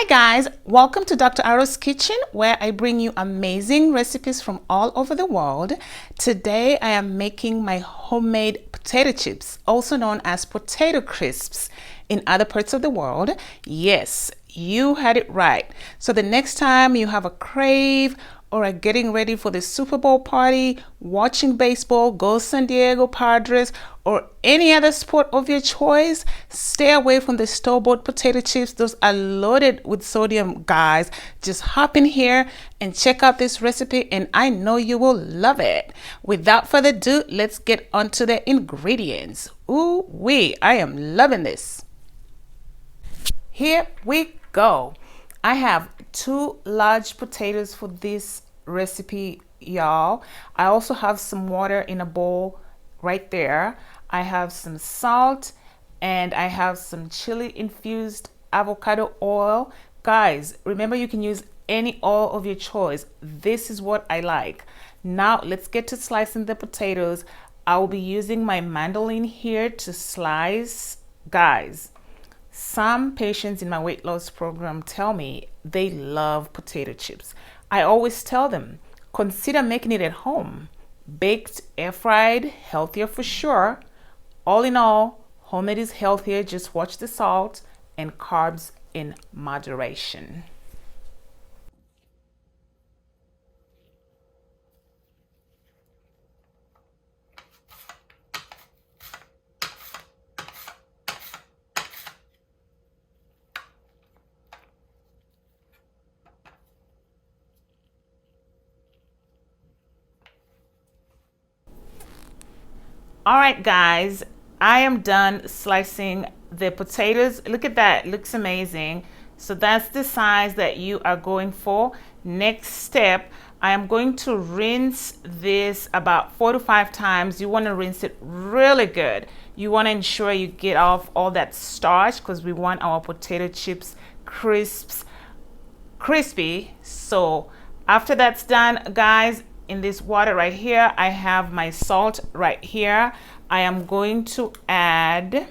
Hi guys, welcome to Dr. Aro's Kitchen, where I bring you amazing recipes from all over the world. Today I am making my homemade potato chips, also known as potato crisps in other parts of the world. Yes, you had it right. So the next time you have a crave or are getting ready for the Super Bowl party, watching baseball, go San Diego Padres, or any other sport of your choice, stay away from the store-bought potato chips. Those are loaded with sodium, guys. Just hop in here and check out this recipe, and I know you will love it. Without further ado, let's get onto the ingredients. Ooh wee, I am loving this. Here we go. I have 2 large potatoes for this recipe, y'all. I also have some water in a bowl right there. I have some salt and I have some chili infused avocado oil. Guys, remember you can use any oil of your choice. This is what I like. Now let's get to slicing the potatoes. I will be using my mandoline here to slice. Guys, some patients in my weight loss program tell me they love potato chips. I always tell them, consider making it at home. Baked, air fried, healthier for sure. All in all, homemade is healthier. Just watch the salt and carbs in moderation. All right, guys, I am done slicing the potatoes. Look at that, it looks amazing. So that's the size that you are going for. Next step, I am going to rinse this about 4 to 5 times. You want to rinse it really good. You want to ensure you get off all that starch because we want our potato chips crispy. So after that's done, guys, in this water right here, I have my salt right here. I am going to add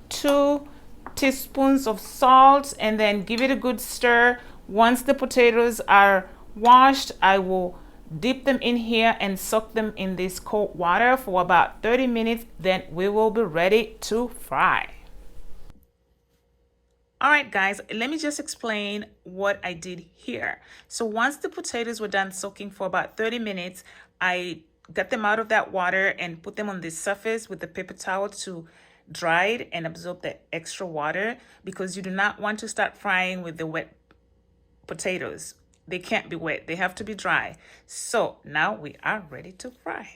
2 teaspoons of salt and then give it a good stir. Once the potatoes are washed, I will dip them in here and soak them in this cold water for about 30 minutes. Then we will be ready to fry. All right, guys, let me just explain what I did here. So once the potatoes were done soaking for about 30 minutes, I got them out of that water and put them on the surface with the paper towel to dry it and absorb the extra water, because you do not want to start frying with the wet potatoes. They can't be wet, they have to be dry. So now we are ready to fry.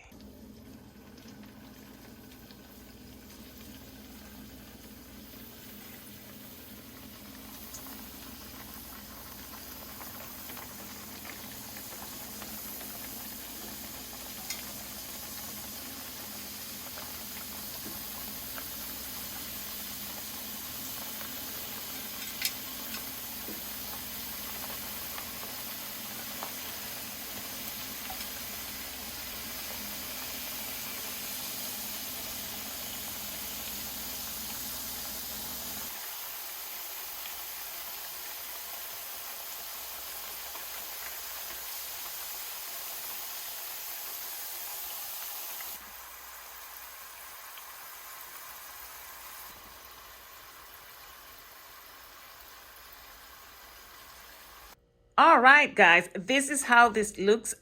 All right, guys, this is how this looks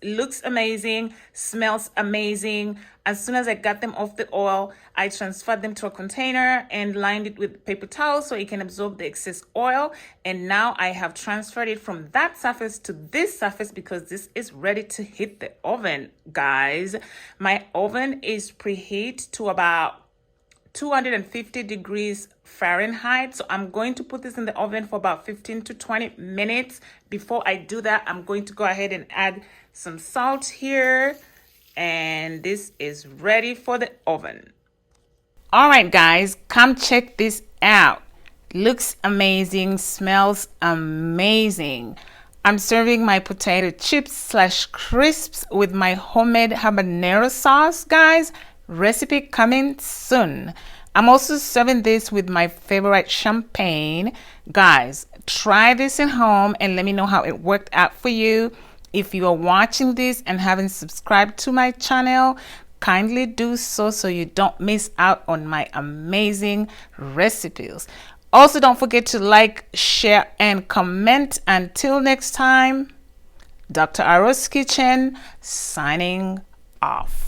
amazing, smells amazing. As soon as I got them off the oil, I transferred them to a container and lined it with paper towel so it can absorb the excess oil. And now I have transferred it from that surface to this surface because this is ready to hit the oven, guys. My oven is preheat to about 250 degrees Fahrenheit. So I'm going to put this in the oven for about 15 to 20 minutes. Before I do that, I'm going to go ahead and add some salt here. And this is ready for the oven. All right, guys, come check this out. Looks amazing, smells amazing. I'm serving my potato chips / crisps with my homemade habanero sauce, guys. Recipe coming soon. I'm also serving this with my favorite champagne. Guys, try this at home and let me know how it worked out for you. If you are watching this and haven't subscribed to my channel, kindly do so you don't miss out on my amazing recipes. Also, don't forget to like, share, and comment. Until next time, Dr. Aro's Kitchen signing off.